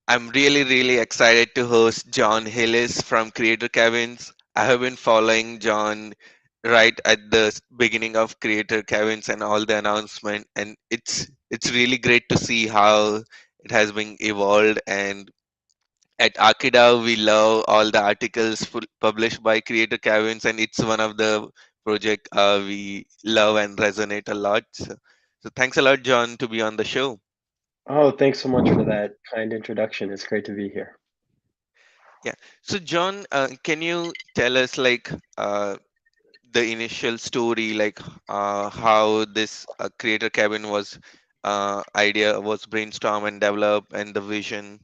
I'm really excited to host Jon Hillis from Creator Cabins. I have been following John right at the beginning of Creator Cabins and all the announcement, and it's really great to see how it has been evolved. And at Akida, we love all the articles published by Creator Cabins, and it's one of the project we love and resonate a lot. So thanks a lot, John, to be on the show. Oh, thanks so much for that kind introduction. It's great to be here. Yeah. So, John, can you tell us the initial story, how this creator cabin was idea was brainstormed and developed, and the vision?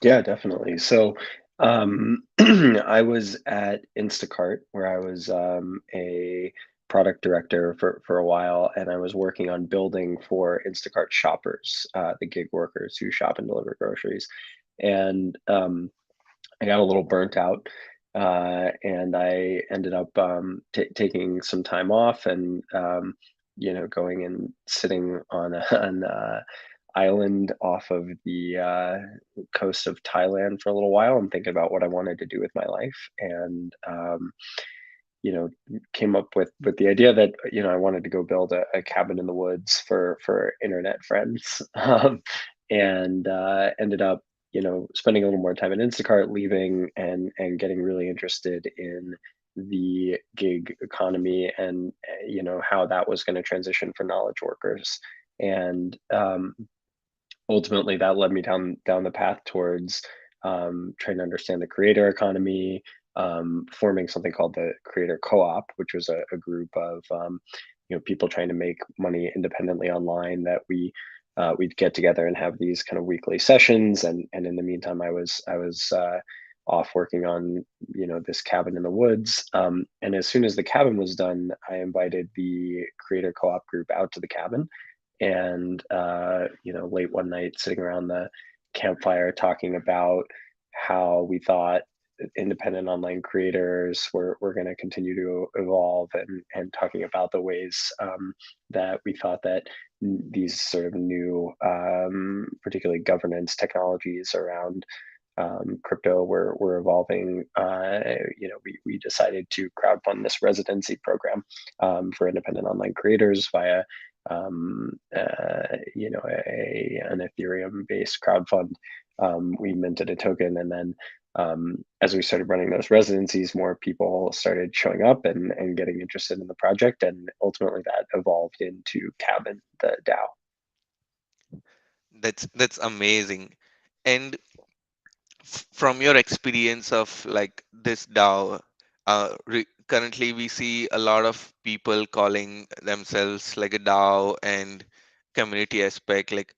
Yeah, definitely. I was at Instacart where I was a product director for a while, and I was working on building for Instacart shoppers, the gig workers who shop and deliver groceries. And I got a little burnt out, and I ended up taking some time off and going and sitting on an island off of the coast of Thailand for a little while and thinking about what I wanted to do with my life. And you know, came up with the idea that I wanted to go build a cabin in the woods for internet friends, and ended up spending a little more time at Instacart, leaving and getting really interested in the gig economy and how that was going to transition for knowledge workers. And ultimately that led me down the path towards trying to understand the creator economy, forming something called the Creator Co-op, which was a group of people trying to make money independently online. That we'd get together and have these kind of weekly sessions, and in the meantime, I was off working on this cabin in the woods. And as soon as the cabin was done, I invited the Creator Co-op group out to the cabin, and late one night sitting around the campfire talking about how we thought independent online creators were going to continue to evolve, and talking about the ways that we thought that these sort of new particularly governance technologies around crypto were evolving. We decided to crowdfund this residency program for independent online creators via an Ethereum based crowdfund. We minted a token, and then as we started running those residencies, more people started showing up and getting interested in the project, and ultimately that evolved into Cabin, the DAO. That's amazing. And from your experience of like this DAO, currently we see a lot of people calling themselves like a DAO and community aspect. Like,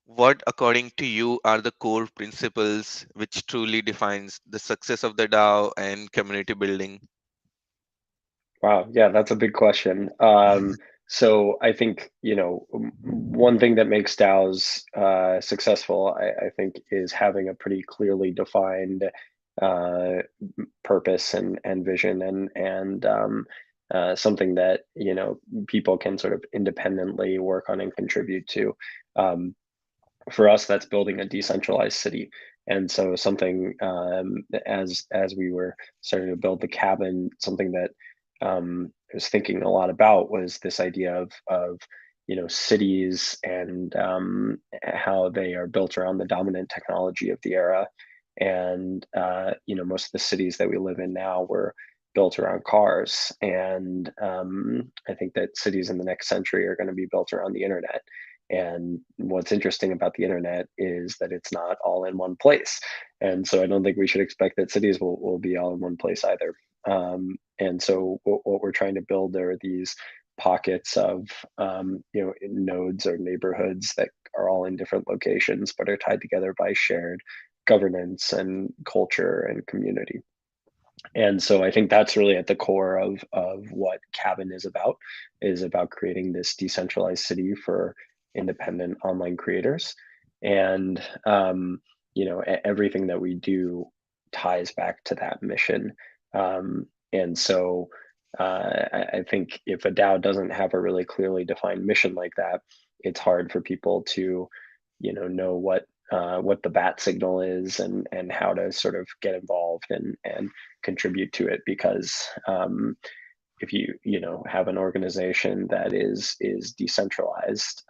what, according to you, are the core principles which truly defines the success of the DAO and community building? Wow, yeah, that's a big question. So I think, one thing that makes DAOs successful, I think, is having a pretty clearly defined uh, purpose and vision, and something that people can sort of independently work on and contribute to. Um, for us, that's building a decentralized city. And so something, as we were starting to build the cabin, something that I was thinking a lot about was this idea of cities, and how they are built around the dominant technology of the era. And most of the cities that we live in now were built around cars, and I think that cities in the next century are going to be built around the internet. And what's interesting about the internet is that it's not all in one place. And so I don't think we should expect that cities will be all in one place either. And so what we're trying to build are these pockets of nodes or neighborhoods that are all in different locations but are tied together by shared governance and culture and community. And so I think that's really at the core of what Cabin is about creating this decentralized city for independent online creators. And everything that we do ties back to that mission. And so I think if a DAO doesn't have a really clearly defined mission like that, it's hard for people to know what what the bat signal is, and how to sort of get involved and contribute to it. Because if you know have an organization that is decentralized,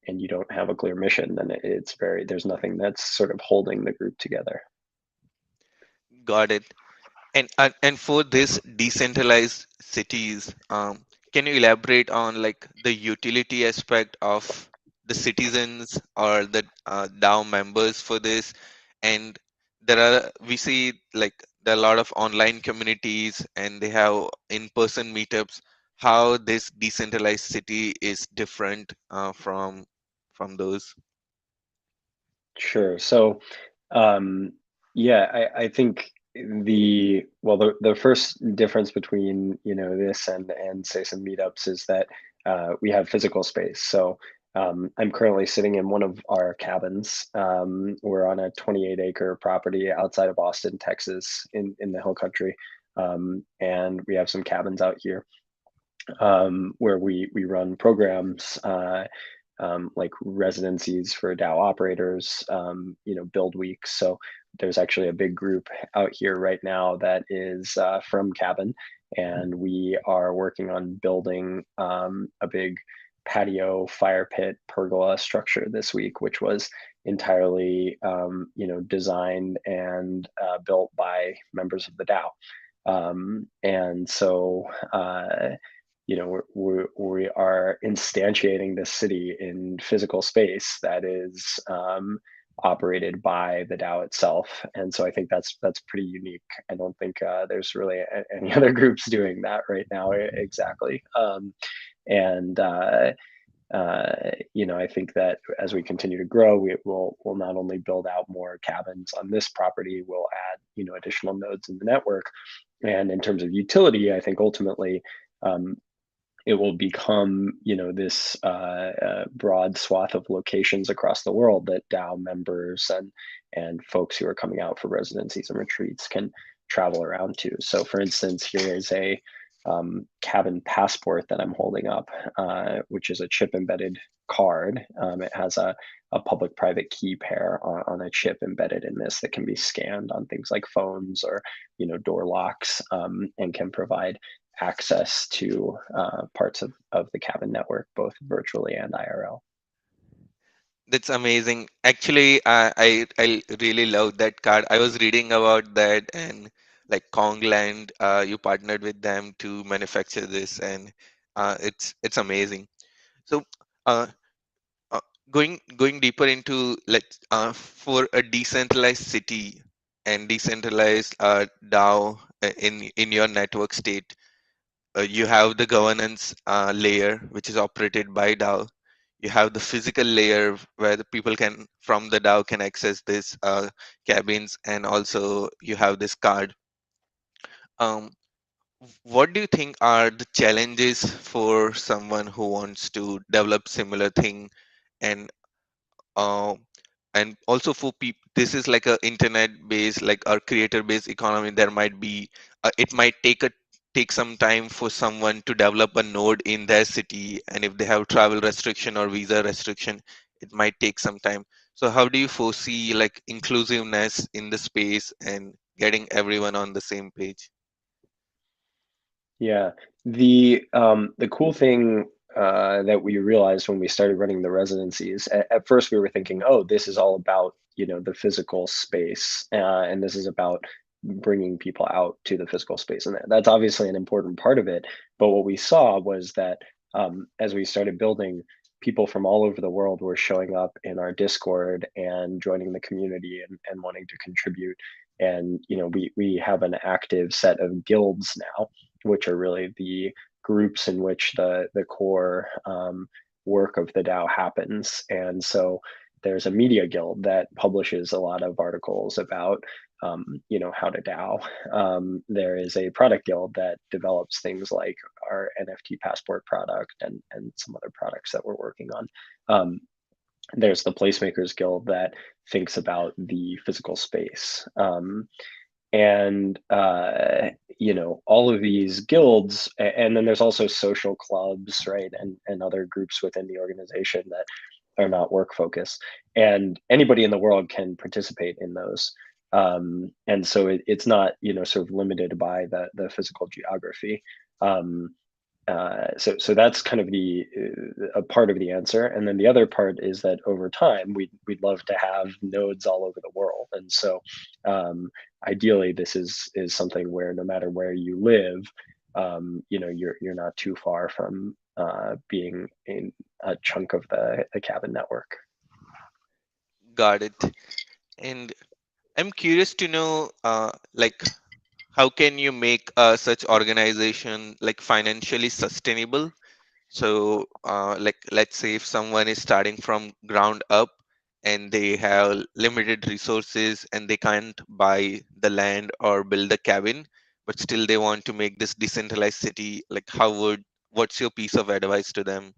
and you don't have a clear mission, then it's very there's nothing that's sort of holding the group together. Got it. And for this decentralized cities, can you elaborate on like the utility aspect of the citizens or the DAO members for this? And there are we see like there are a lot of online communities and they have in-person meetups. How this decentralized city is different from those? Sure. So, um, yeah, I think the first difference between this and say some meetups is that we have physical space. So I'm currently sitting in one of our cabins. We're on a 28-acre property outside of Austin, Texas, in the Hill Country, and we have some cabins out here where we run programs. Like residencies for DAO operators, build weeks. So there's actually a big group out here right now that is from Cabin, and we are working on building a big patio fire pit pergola structure this week, which was entirely designed and built by members of the DAO. And so we are instantiating this city in physical space that is operated by the DAO itself, and so I think that's pretty unique. I don't think there's really any other groups doing that right now exactly. And I think that as we continue to grow, will not only build out more cabins on this property, we'll add additional nodes in the network. And in terms of utility, I think ultimately um, it will become this broad swath of locations across the world that DAO members and folks who are coming out for residencies and retreats can travel around to. So, for instance, here is a cabin passport that I'm holding up, which is a chip embedded card. It has a public private key pair on a chip embedded in this that can be scanned on things like phones or door locks, and can provide access to parts of the cabin network, both virtually and IRL. That's amazing. Actually, I really love that card. I was reading about that and like Kongland, you partnered with them to manufacture this, and it's amazing. So, uh, uh, going deeper into for a decentralized city and decentralized DAO in your network state, you have the governance layer, which is operated by DAO. You have the physical layer where the people can from the DAO can access this cabins, and also you have this card. Um, what do you think are the challenges for someone who wants to develop similar thing, and uh, and also for people, this is like a internet based like or creator based economy. There might be it might take some time for someone to develop a node in their city, and if they have travel restriction or visa restriction, it might take some time. So how do you foresee like inclusiveness in the space and getting everyone on the same page? Yeah, the cool thing that we realized when we started running the residencies, at first we were thinking, oh, this is all about the physical space, and this is about bringing people out to the physical space, and that's obviously an important part of it. But what we saw was that as we started building, people from all over the world were showing up in our Discord and joining the community and wanting to contribute. And we have an active set of guilds now, which are really the groups in which the core work of the DAO happens. And so there's a media guild that publishes a lot of articles about how to DAO. There is a product guild that develops things like our NFT passport product and some other products that we're working on. There's the Placemakers Guild that thinks about the physical space. And all of these guilds, and then there's also social clubs, right, and other groups within the organization that are not work focused, and anybody in the world can participate in those. And so it's not, sort of limited by the physical geography. Um, so that's kind of the a part of the answer, and then the other part is that over time we'd love to have nodes all over the world, and so ideally this is something where no matter where you live, you're not too far from being in a chunk of the cabin network. Got it. And I'm curious to know, like, how can you make such organization like financially sustainable? So, like, let's say if someone is starting from ground up and they have limited resources and they can't buy the land or build a cabin, but still they want to make this decentralized city, like, what's your piece of advice to them?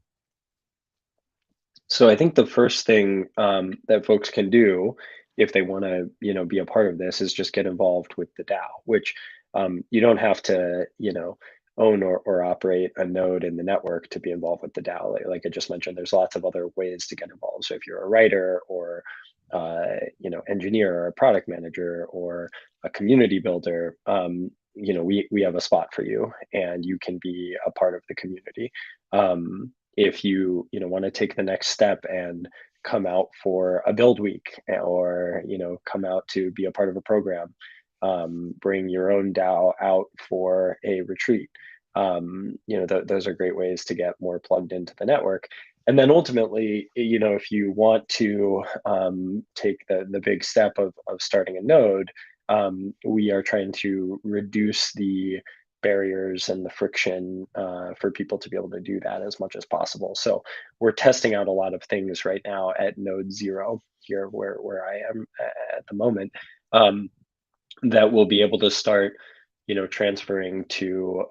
So I think the first thing that folks can do if they want to, be a part of this is just get involved with the DAO, which you don't have to, own or operate a node in the network to be involved with the DAO. Like I just mentioned, there's lots of other ways to get involved. So if you're a writer or engineer or a product manager or a community builder, we have a spot for you, and you can be a part of the community. If you want to take the next step and come out for a build week, or come out to be a part of a program, bring your own DAO out for a retreat. Those are great ways to get more plugged into the network. And then ultimately, if you want to take the big step of starting a node, we are trying to reduce the barriers and the friction for people to be able to do that as much as possible. So we're testing out a lot of things right now at Node Zero here, where I am at the moment, um, that will be able to start, transferring to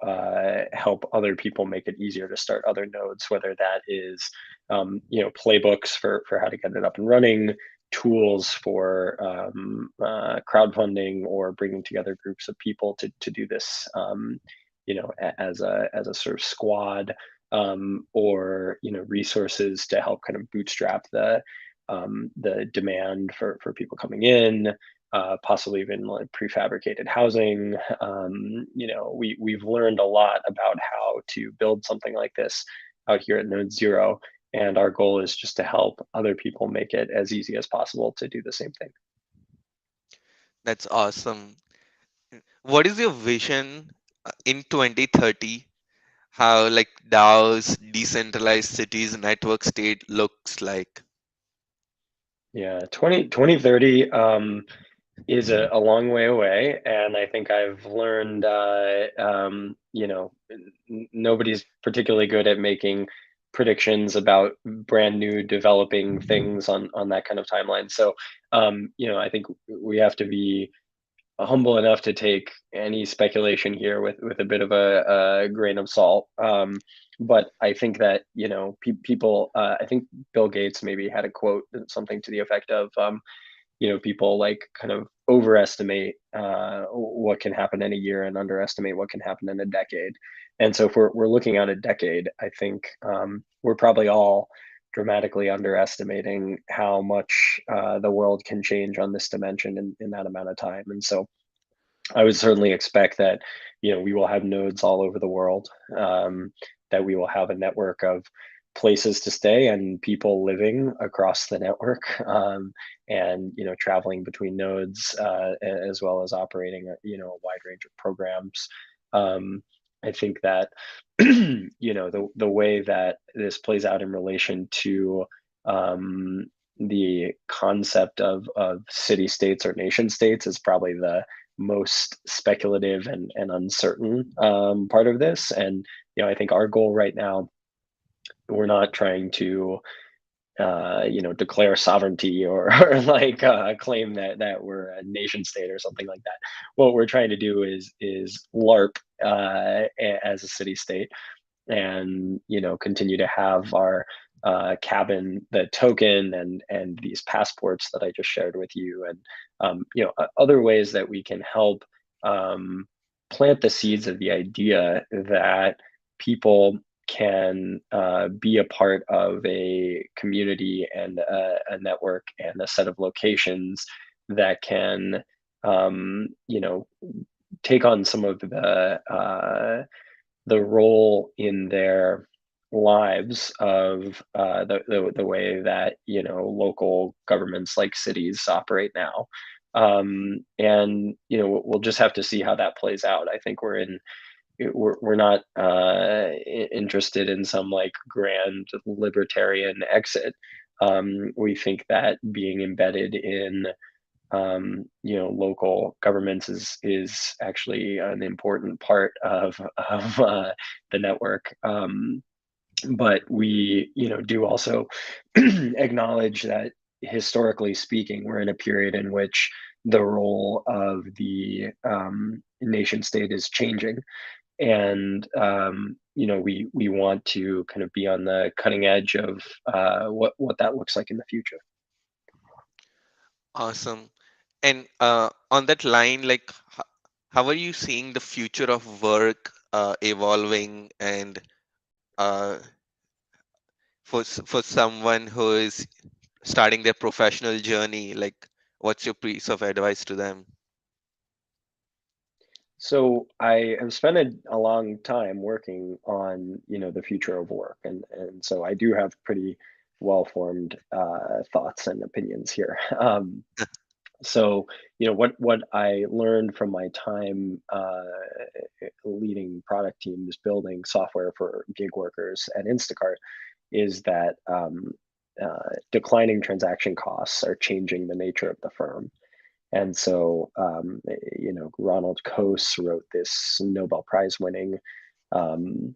help other people make it easier to start other nodes, whether that is, playbooks for how to get it up and running, tools for crowdfunding, or bringing together groups of people to do this, as a sort of squad, or resources to help kind of bootstrap the demand for people coming in, possibly even like prefabricated housing. We've learned a lot about how to build something like this out here at Node Zero, and our goal is just to help other people make it as easy as possible to do the same thing. That's awesome. What is your vision in 2030? How like DAO's decentralized cities network state looks like? Yeah, 2030 is a long way away, and I think I've learned, nobody's particularly good at making predictions about brand new developing things on that kind of timeline. So, I think we have to be humble enough to take any speculation here with a bit of a grain of salt. But I think that, people. I think Bill Gates maybe had a quote, something to the effect of, people like kind of overestimate what can happen in a year and underestimate what can happen in a decade. And so if we're looking at a decade, I think we're probably all dramatically underestimating how much the world can change on this dimension in that amount of time. And so I would certainly expect that, we will have nodes all over the world, that we will have a network of places to stay and people living across the network, and traveling between nodes, as well as operating a wide range of programs. I think that the way that this plays out in relation to the concept of city states or nation states is probably the most speculative and uncertain part of this. And I think our goal right now, we're not trying to declare sovereignty, or like claim that we're a nation state or something like that. What we're trying to do is LARP as a city state, and continue to have our cabin, the token, and these passports that I just shared with you, and other ways that we can help um, plant the seeds of the idea that people can be a part of a community and a network and a set of locations that can, you know, take on some of the role in their lives of the way that local governments like cities operate now. And we'll just have to see how that plays out. I think we're not interested in some like grand libertarian exit. We think that being embedded in local governments is actually an important part of the network. But we, do also acknowledge that historically speaking, we're in a period in which the role of the nation state is changing, and we want to kind of be on the cutting edge of what that looks like in the future. Awesome. And on that line, like, how are you seeing the future of work evolving? And uh, for someone who is starting their professional journey, like, what's your piece of advice to them? So I have spent a long time working on, the future of work, and so I do have pretty well-formed thoughts and opinions here. So, what I learned from my time leading product teams building software for gig workers at Instacart is that declining transaction costs are changing the nature of the firm. And so, Ronald Coase wrote this Nobel Prize winning um,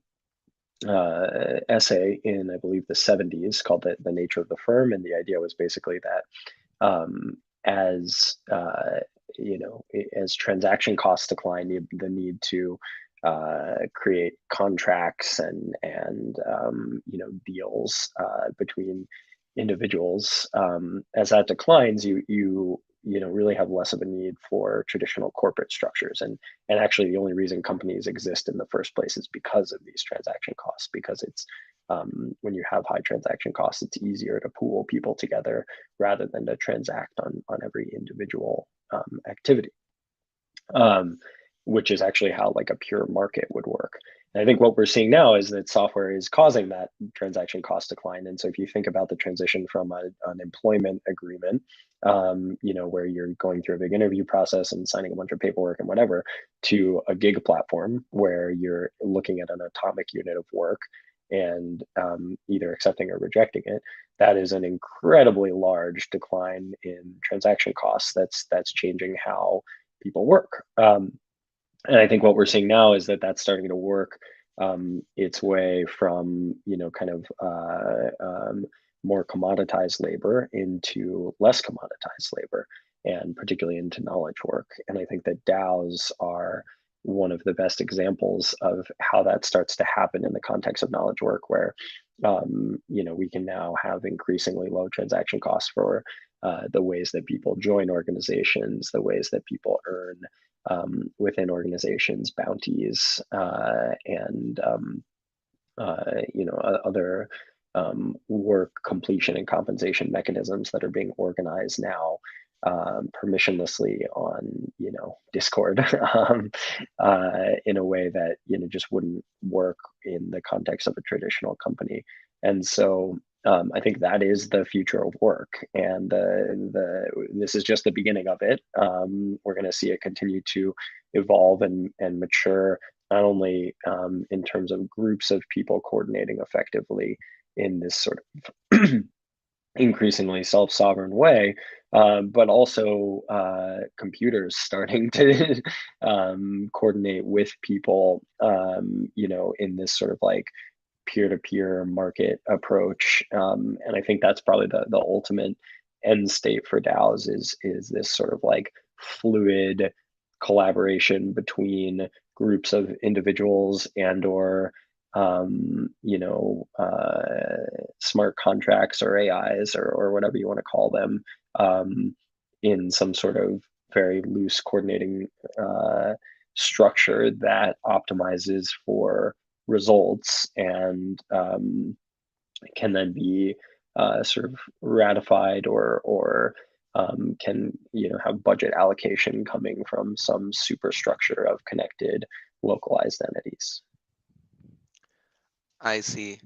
essay in, I believe, the 70s called the Nature of the Firm. And the idea was basically that as as transaction costs decline, the need to create contracts and deals between individuals, as that declines, you really have less of a need for traditional corporate structures. And actually, the only reason companies exist in the first place is because of these transaction costs, because it's when you have high transaction costs, it's easier to pool people together rather than to transact on every individual activity, um, which is actually how like a pure market would work. And I think what we're seeing now is that software is causing that transaction cost decline. And so if you think about the transition from an employment agreement, where you're going through a big interview process and signing a bunch of paperwork and whatever, to a gig platform where you're looking at an atomic unit of work and either accepting or rejecting it, that is an incredibly large decline in transaction costs. That's changing how people work. And I think what we're seeing now is that that's starting to work its way from, kind of more commoditized labor into less commoditized labor, and particularly into knowledge work. And I think that DAOs are one of the best examples of how that starts to happen in the context of knowledge work, where we can now have increasingly low transaction costs for the ways that people join organizations, the ways that people earn within organizations, bounties, and other work completion and compensation mechanisms that are being organized now permissionlessly on Discord, in a way that just wouldn't work in the context of a traditional company. And so I think that is the future of work, and this is just the beginning of it. We're going to see it continue to evolve and mature, not only in terms of groups of people coordinating effectively in this sort of increasingly self-sovereign way, but also computers starting to coordinate with people, in this sort of like peer-to-peer market approach. And I think that's probably the ultimate end state for DAOs is this sort of like fluid collaboration between groups of individuals and or smart contracts or AIs or whatever you want to call them, in some sort of very loose coordinating structure that optimizes for results and can then be sort of ratified or can have budget allocation coming from some superstructure of connected localized entities. I see.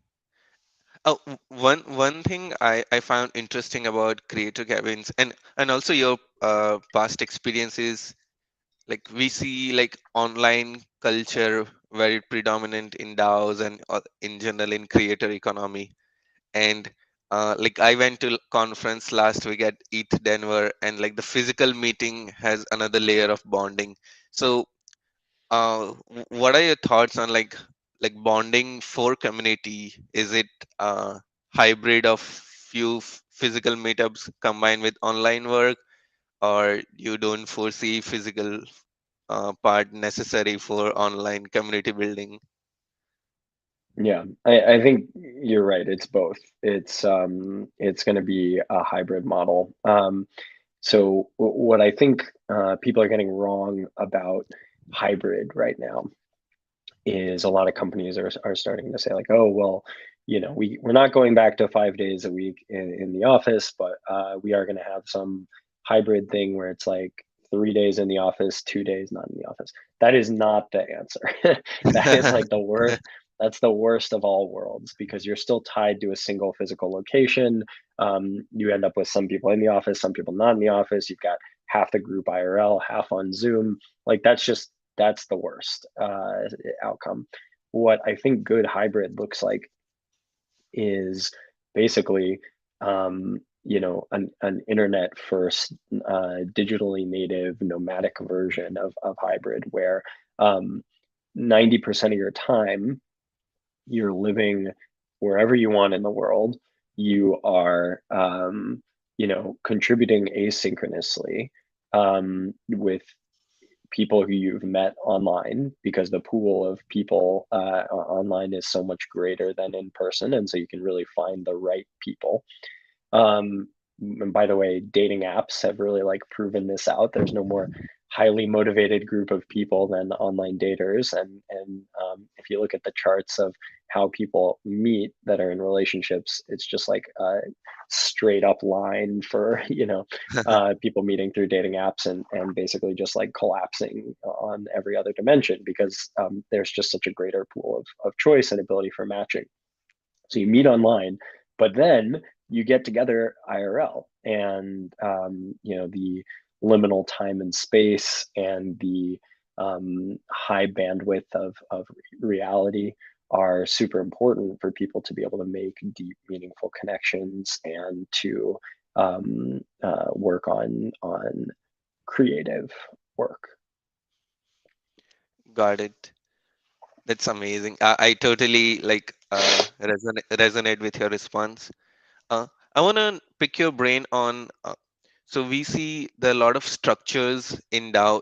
Oh, one thing I found interesting about creator cabins and also your past experiences, like we see like online culture very predominant in DAOs and in general in creator economy. And like I went to conference last week at ETH Denver, and like the physical meeting has another layer of bonding. So what are your thoughts on like bonding for community? Is it hybrid of few physical meetups combined with online work, or you don't foresee physical part necessary for online community building? Yeah, I think you're right. It's both. It's going to be a hybrid model. So what I think people are getting wrong about hybrid right now is a lot of companies are starting to say like, oh well, we're not going back to 5 days a week in the office, but we are going to have some hybrid thing where it's like 3 days in the office, 2 days not in the office. That is not the answer. That is like the worst. That's the worst of all worlds because you're still tied to a single physical location. You end up with some people in the office, some people not in the office. You've got half the group IRL, half on Zoom. Like that's the worst outcome. What I think good hybrid looks like is basically, an internet first, digitally native, nomadic version of hybrid where 90% of your time you're living wherever you want in the world. You are, contributing asynchronously with people who you've met online because the pool of people online is so much greater than in person, and so you can really find the right people. And by the way, dating apps have really like proven this out. There's no more highly motivated group of people than online daters, and if you look at the charts of how people meet that are in relationships, it's just like a straight up line for people meeting through dating apps and basically just like collapsing on every other dimension because there's just such a greater pool of choice and ability for matching. So you meet online, but then you get together IRL, and the liminal time and space and the high bandwidth of reality are super important for people to be able to make deep, meaningful connections and to work on creative work. Got it. That's amazing. I totally like resonate with your response. I want to pick your brain on. So we see there are a lot of structures in DAO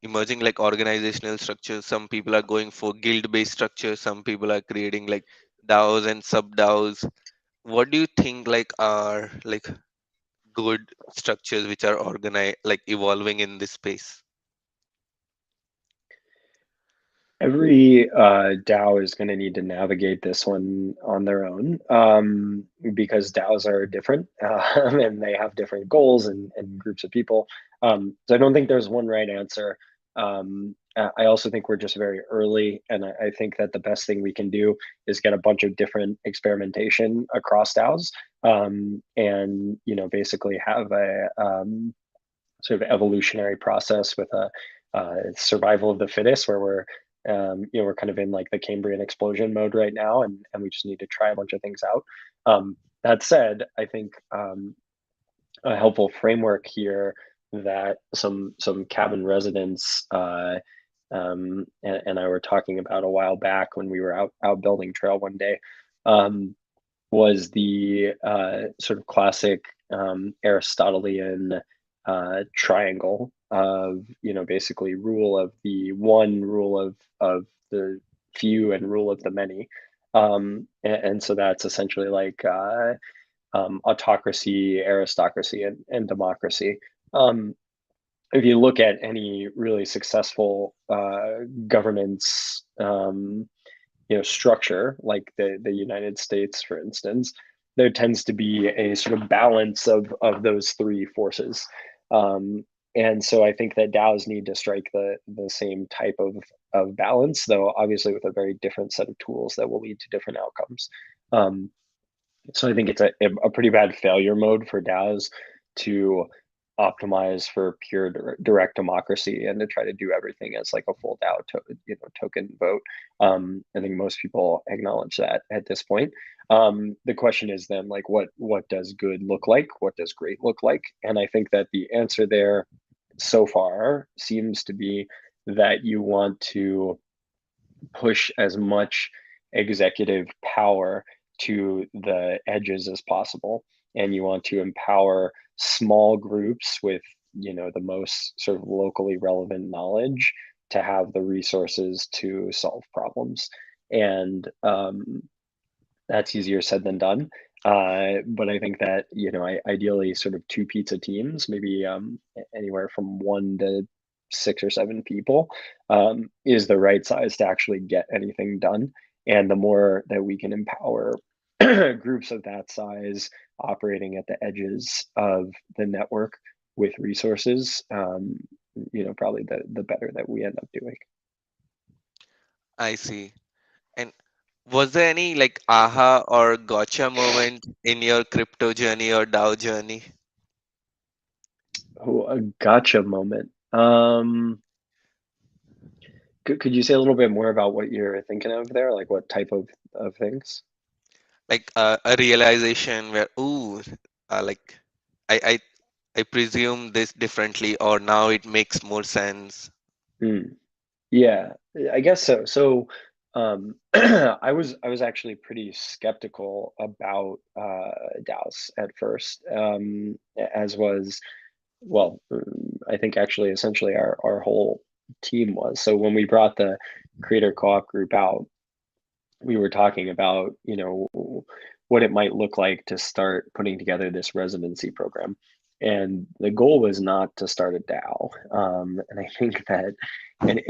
emerging, like organizational structures. Some people are going for guild-based structures. Some people are creating like DAOs and sub-DAOs. What do you think like are like good structures which are organized, like evolving in this space? Every DAO is going to need to navigate this one on their own because DAOs are different and they have different goals and groups of people. So I don't think there's one right answer. I also think we're just very early, and I think that the best thing we can do is get a bunch of different experimentation across DAOs, and basically have a sort of evolutionary process with a survival of the fittest, where we're kind of in like the Cambrian explosion mode right now, and we just need to try a bunch of things out. That said, I think a helpful framework here that some cabin residents and I were talking about a while back when we were out building trail one day, um, was the sort of classic Aristotelian triangle of basically rule of the one, rule of the few, and rule of the many. And so that's essentially like autocracy, aristocracy, and democracy. Um, if you look at any really successful governance structure, like the United States, for instance, there tends to be a sort of balance of those three forces. Um, and so I think that DAOs need to strike the same type of balance, though obviously with a very different set of tools that will lead to different outcomes. Um, so I think it's a pretty bad failure mode for DAOs to optimize for pure direct democracy and to try to do everything as like a full DAO token vote. I think most people acknowledge that at this point. The question is then like what does good look like? What does great look like? And I think that the answer there so far seems to be that you want to push as much executive power to the edges as possible, and you want to empower small groups with the most sort of locally relevant knowledge to have the resources to solve problems. And that's easier said than done. But I think that, ideally sort of two pizza teams, maybe anywhere from 1 to 6 or 7 people, is the right size to actually get anything done. And the more that we can empower groups of that size operating at the edges of the network with resources, probably the better that we end up doing. I see. And was there any like aha or gotcha moment in your crypto journey or DAO journey? Oh, a gotcha moment. Could you say a little bit more about what you're thinking of there? Like what type of things? Like a realization where, ooh, like I, I I presume this differently, or now it makes more sense. Hmm. Yeah, I guess so. So, I was actually pretty skeptical about DAOs at first, as was I think actually essentially our whole team was. So when we brought the creator co-op group out, we were talking about, what it might look like to start putting together this residency program. And the goal was not to start a DAO. And I think that, and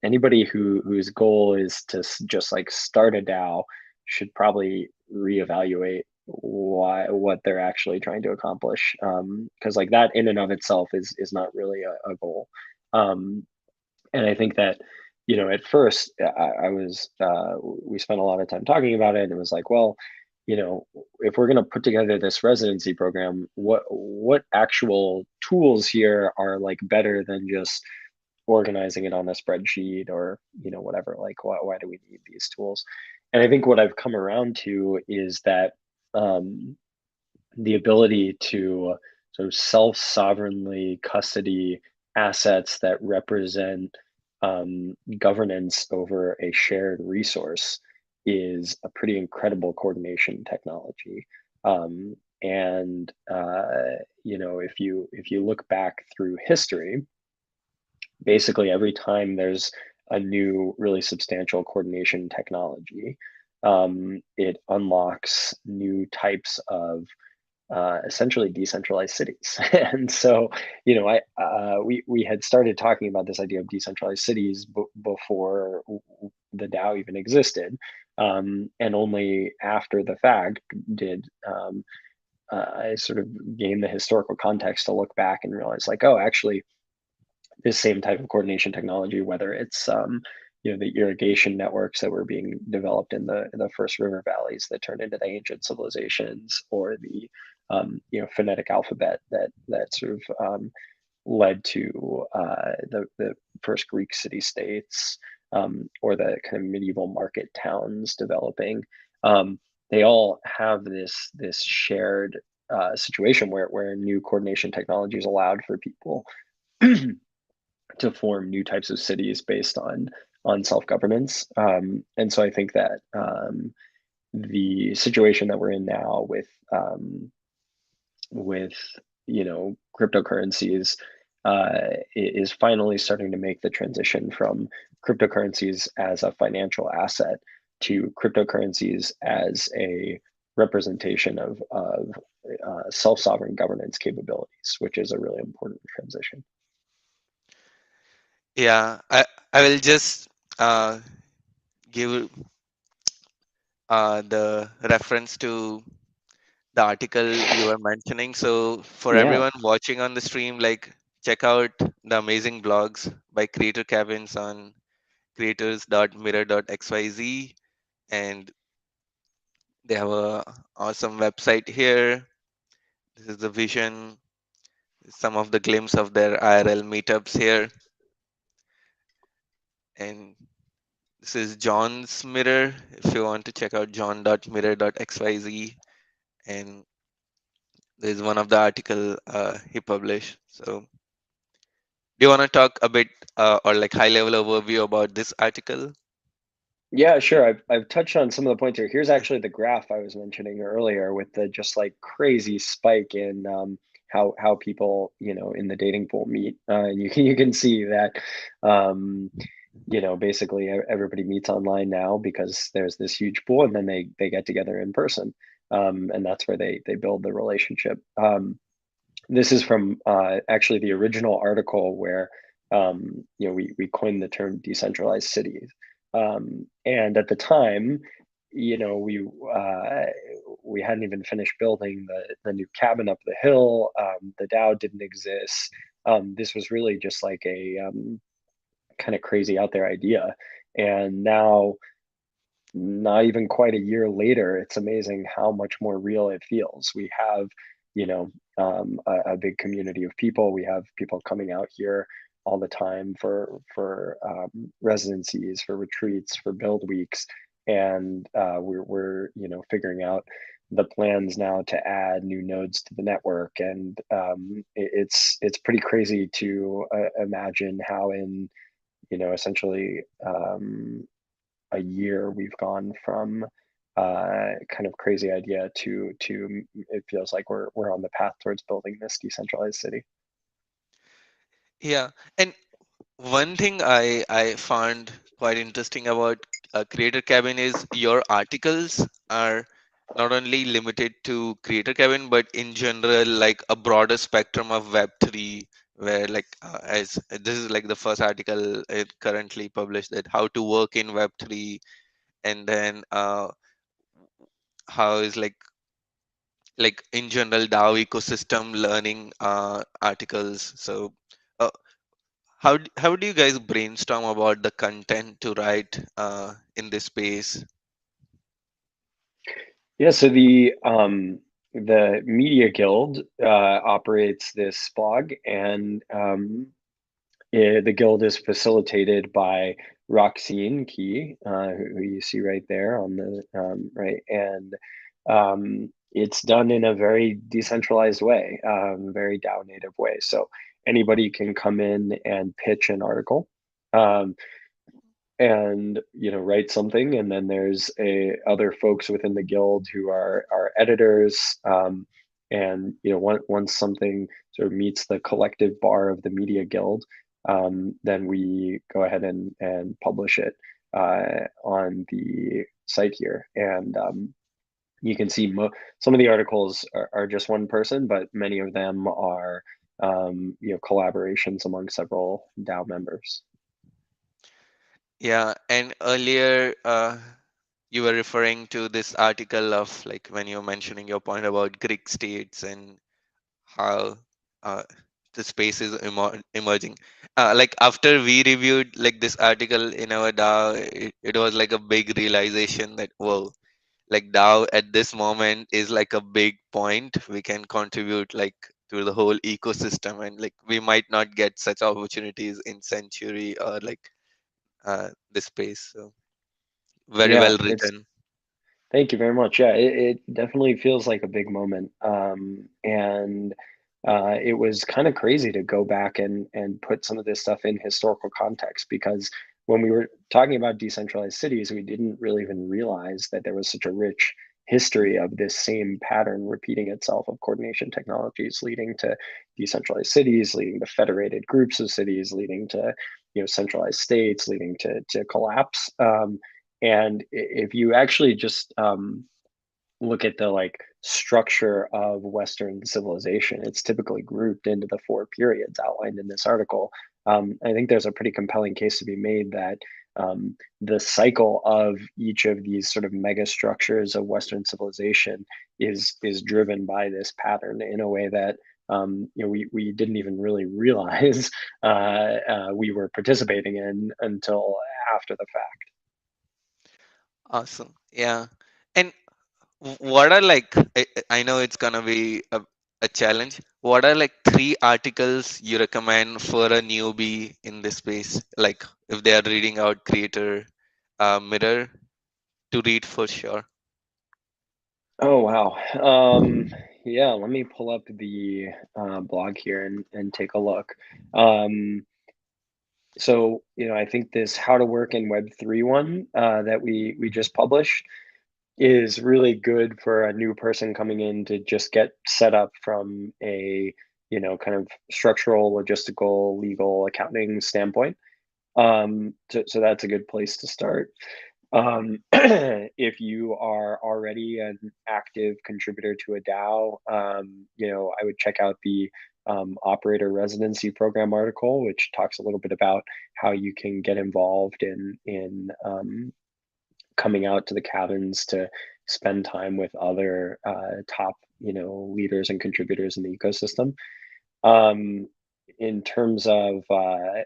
anybody whose goal is to just like start a DAO should probably reevaluate what they're actually trying to accomplish. Because like that in and of itself is not really a goal. Um, and I think that, at first I was, we spent a lot of time talking about it, and it was like, well, if we're going to put together this residency program, what actual tools here are like better than just organizing it on a spreadsheet or whatever? Like, why do we need these tools? And I think what I've come around to is that, um, the ability to sort of self-sovereignly custody assets that represent governance over a shared resource is a pretty incredible coordination technology. And if you look back through history, basically every time there's a new really substantial coordination technology, it unlocks new types of essentially decentralized cities. And so, we had started talking about this idea of decentralized cities before the DAO even existed, and only after the fact did I sort of gain the historical context to look back and realize, like, oh, actually, this same type of coordination technology, whether it's the irrigation networks that were being developed in the first river valleys that turned into the ancient civilizations, or the phonetic alphabet that sort of led to the first Greek city states, or the kind of medieval market towns developing. They all have this shared situation where new coordination technologies allowed for people to form new types of cities based on self-governance. And so I think that the situation that we're in now with cryptocurrencies is finally starting to make the transition from cryptocurrencies as a financial asset to cryptocurrencies as a representation of self-sovereign governance capabilities, which is a really important transition. Yeah, I will just uh, give. the reference to the article you were mentioning. So for Yeah. everyone watching on the stream, like check out the amazing blogs by Creator Cabins on creators.mirror.xyz, and they have a awesome website here. This is the vision, some of the glimpse of their IRL meetups here, and this is John's mirror. If you want to check out john.mirror.xyz, and there's one of the article he published. So do you want to talk a bit or like high level overview about this article? Yeah, sure. I've touched on some of the points here. Here's actually the graph I was mentioning earlier with the just like crazy spike in how people, in the dating pool meet. And you can see that um, basically everybody meets online now because there's this huge pool, and then they get together in person. And that's where they build the relationship. This is from actually the original article where we coined the term decentralized cities, and at the time, you know, we uh, we hadn't even finished building the new cabin up the hill. The DAO didn't exist. This was really just like a kind of crazy out there idea, and now not even quite a year later, it's amazing how much more real it feels. We have, a big community of people. We have people coming out here all the time for residencies, for retreats, for build weeks, and we're figuring out the plans now to add new nodes to the network, and it's pretty crazy to imagine how in essentially a year we've gone from kind of crazy idea to it feels like we're on the path towards building this decentralized city. Yeah, and one thing I found quite interesting about Creator Cabin is your articles are not only limited to Creator Cabin, but in general, like a broader spectrum of Web3, where like as this is like the first article it currently published, that how to work in Web3, and then how is like in general DAO ecosystem learning articles. So uh, how do you guys brainstorm about the content to write in this space? Yeah, so the Media Guild operates this blog, and the guild is facilitated by Roxine Key, who you see right there on the right, and it's done in a very decentralized way, very DAO native way. So anybody can come in and pitch an article. Um, and write something, and then there's a other folks within the guild who are editors, and once something sort of meets the collective bar of the media guild, then we go ahead and publish it on the site here, and you can see some of the articles are just one person, but many of them are collaborations among several DAO members. Yeah, and earlier you were referring to this article of like when you're mentioning your point about Greek states and how uh, the space is emerging. Like after we reviewed like this article in our DAO, it was like a big realization that whoa, like DAO at this moment is like a big point. We can contribute like to the whole ecosystem, and like we might not get such opportunities in Century or like this space. So very Yeah, well it's written. Thank you very much. Yeah, it definitely feels like a big moment. And it was kind of crazy to go back and put some of this stuff in historical context, because when we were talking about decentralized cities, we didn't really even realize that there was such a rich history of this same pattern repeating itself of coordination technologies leading to decentralized cities, leading to federated groups of cities, leading to centralized states, leading to collapse. And if you actually just look at the like structure of Western civilization, it's typically grouped into the four periods outlined in this article. I think there's a pretty compelling case to be made that The cycle of each of these sort of mega structures of Western civilization is driven by this pattern in a way that we didn't even really realize we were participating in until after the fact. Awesome. Yeah. And what are like, I know it's gonna be a challenge. What are like three articles you recommend for a newbie in this space? Like if they are reading out Creator Mirror to read for sure. Oh wow. Yeah, let me pull up the blog here and take a look. Um, so I think this How to Work in Web3 one that we just published is really good for a new person coming in to just get set up from a kind of structural, logistical, legal, accounting standpoint. So that's a good place to start. If you are already an active contributor to a DAO, I would check out the operator residency program article, which talks a little bit about how you can get involved in coming out to the cabins to spend time with other top leaders and contributors in the ecosystem. Um, in terms of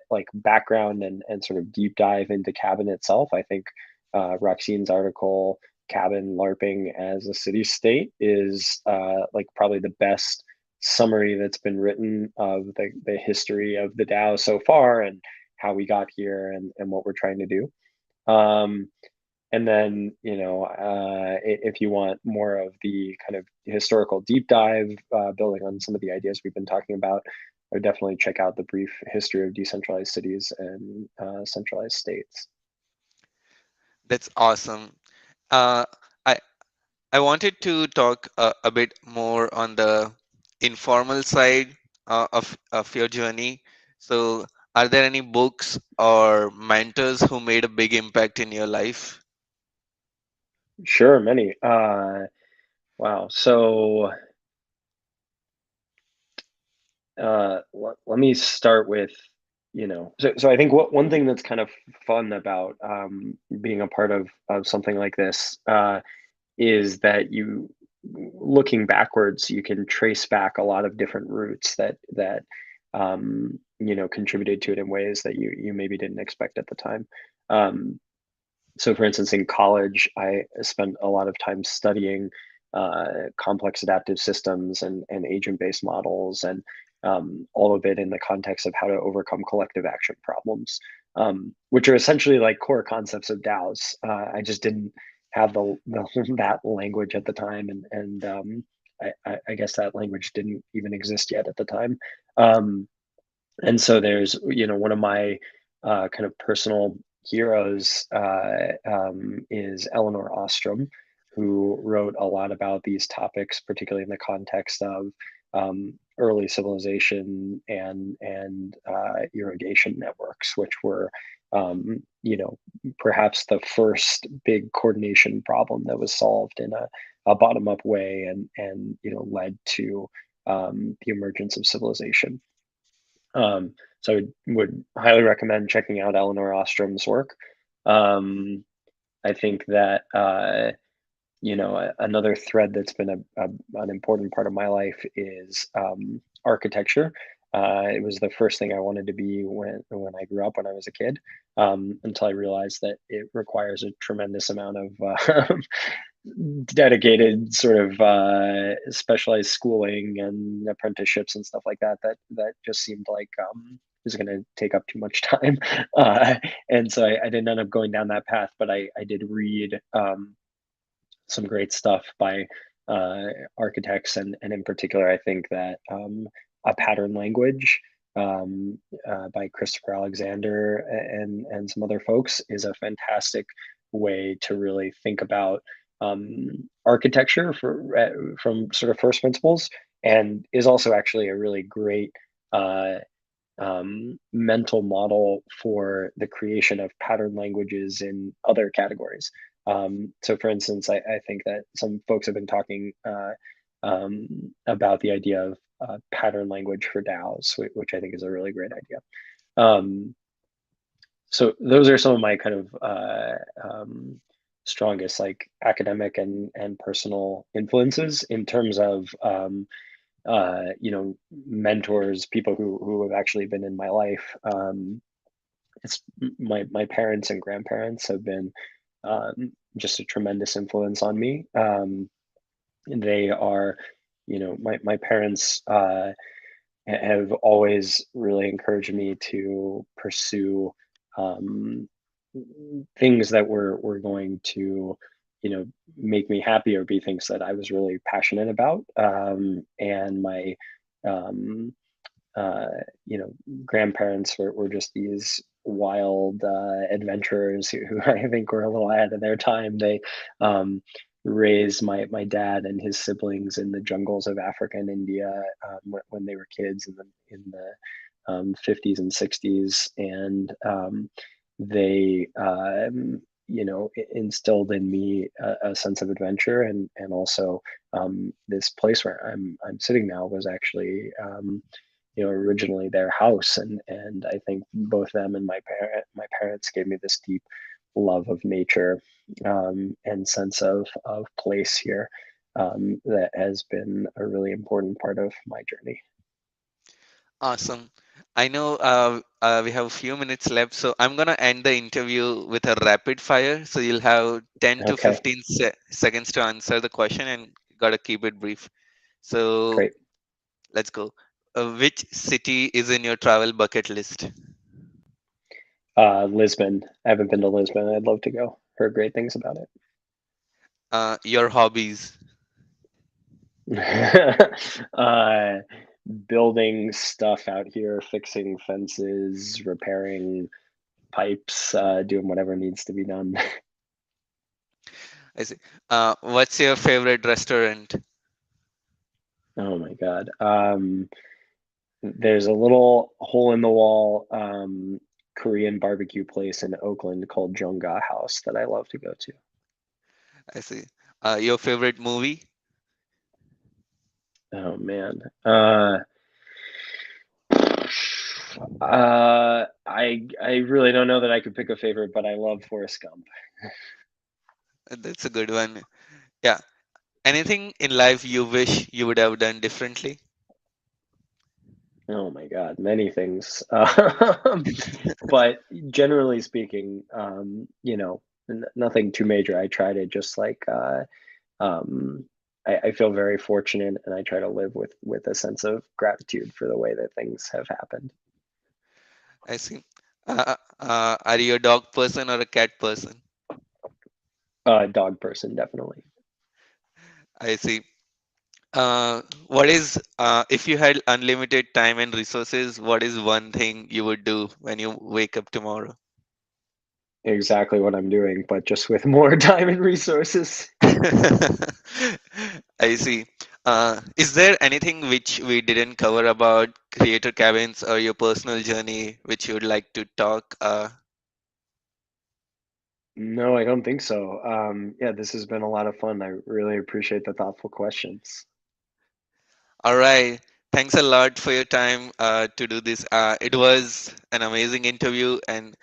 like background and sort of deep dive into Cabin itself, I think Roxine's article "Cabin LARPing as a City State" is like probably the best summary that's been written of the history of the DAO so far and how we got here and what we're trying to do. Um, and then, if you want more of the kind of historical deep dive, building on some of the ideas we've been talking about, I would definitely check out the brief history of decentralized cities and centralized states. That's awesome. Uh, I I wanted to talk a bit more on the informal side of your journey. So, are there any books or mentors who made a big impact in your life? Sure, many. Wow. So let me start with, so I think one thing that's kind of fun about being a part of something like this is that looking backwards, you can trace back a lot of different roots that contributed to it in ways that you maybe didn't expect at the time. So, for instance, in college, I spent a lot of time studying complex adaptive systems and agent-based models, and all of it in the context of how to overcome collective action problems, which are essentially like core concepts of DAOs. I just didn't have the that language at the time, and I guess that language didn't even exist yet at the time. Um, and so there's one of my kind of personal heroes is Eleanor Ostrom, who wrote a lot about these topics, particularly in the context of early civilization and irrigation networks, which were perhaps the first big coordination problem that was solved in a bottom up way and led to the emergence of civilization. So I would highly recommend checking out Eleanor Ostrom's work. Um, I think that another thread that's been an important part of my life is architecture. It was the first thing I wanted to be when I grew up when I was a kid, until I realized that it requires a tremendous amount of dedicated sort of specialized schooling and apprenticeships and stuff like that just seemed like was going to take up too much time, and so I didn't end up going down that path, but I did read some great stuff by uh, architects, and in particular I think that a pattern language by Christopher Alexander and some other folks is a fantastic way to really think about architecture from sort of first principles, and is also actually a really great uh, mental model for the creation of pattern languages in other categories. So, for instance, I think that some folks have been talking about the idea of pattern language for DAOs, which I think is a really great idea. Um, So those are some of my kind of strongest like academic and personal influences in terms of mentors, people who have actually been in my life. It's my parents and grandparents have been just a tremendous influence on me. They are, my parents have always really encouraged me to pursue um, things that were going to, make me happy or be things that I was really passionate about. And my um, uh, you know, grandparents were just these wild adventurers who I think were a little ahead of their time. They um, raised my dad and his siblings in the jungles of Africa and India when they were kids in the 50s and 60s, and they instilled in me a sense of adventure and also this place where I'm sitting now was actually originally their house, and I think both them and my parents gave me this deep love of nature and sense of place here that has been a really important part of my journey. Awesome. I know we have a few minutes left, so I'm gonna end the interview with a rapid fire. So you'll have 10 to Okay, 15 seconds to answer the question, and gotta keep it brief. So great. let's go. Which city is in your travel bucket list? Lisbon. I haven't been to Lisbon. I'd love to go. Heard great things about Your hobbies. it. Building stuff out here, fixing fences, repairing pipes, doing whatever needs to be done. I see. What's your favorite restaurant? Oh my God. There's a little hole in the wall Korean barbecue place in Oakland called Jonga House that I love to go to. I see. Your favorite movie? Oh man. I really don't know that I could pick a favorite, but I love Forrest Gump. That's a good one. Yeah. Anything in life you wish you would have done differently? Oh my God, many things. But generally speaking, nothing too major. I try to just like um, I feel very fortunate, and I try to live with a sense of gratitude for the way that things have happened. I see. Are you a dog person or a cat person? Dog person, definitely. I see. What is, if you had unlimited time and resources, what is one thing you would do when you wake up tomorrow? Exactly what I'm doing, but just with more time and resources. I see. Is there anything which we didn't cover about creator cabins or your personal journey which you would like to talk? No, I don't think so. Yeah, this has been a lot of fun. I really appreciate the thoughtful questions. All right. Thanks a lot for your time to do this. It was an amazing interview, and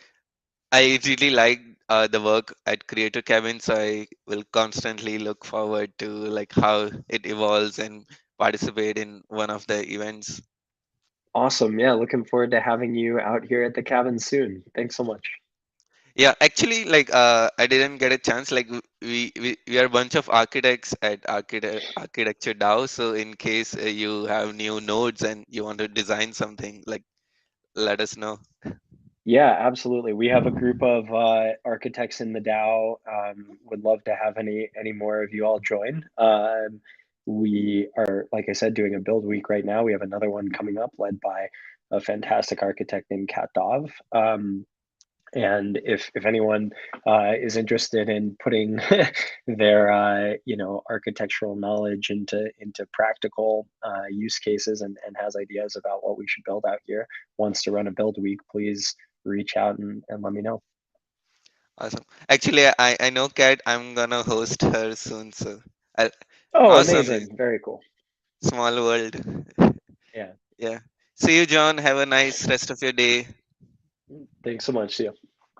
I really like the work at Creator Cabin, so I will constantly look forward to like how it evolves and participate in one of the events. Awesome. Yeah, looking forward to having you out here at the cabin soon. Thanks so much. Yeah, actually, like I didn't get a chance. Like we are a bunch of architects at Architecture DAO. So in case you have new nodes and you want to design something, like let us know. Yeah, absolutely. We have a group of architects in the DAO. Would love to have any more of you all join. We are, like I said, doing a build week right now. We have another one coming up, led by a fantastic architect named Kat Dov. And if anyone is interested in putting their architectural knowledge into practical use cases and has ideas about what we should build out here, wants to run a build week, please reach out and let me know. Awesome. Actually, I know Kat. I'm gonna host her soon. So I, Oh, awesome. amazing! Very cool. Small world. Yeah. Yeah. See you, John. Have a nice rest of your day. Thanks so much. See you.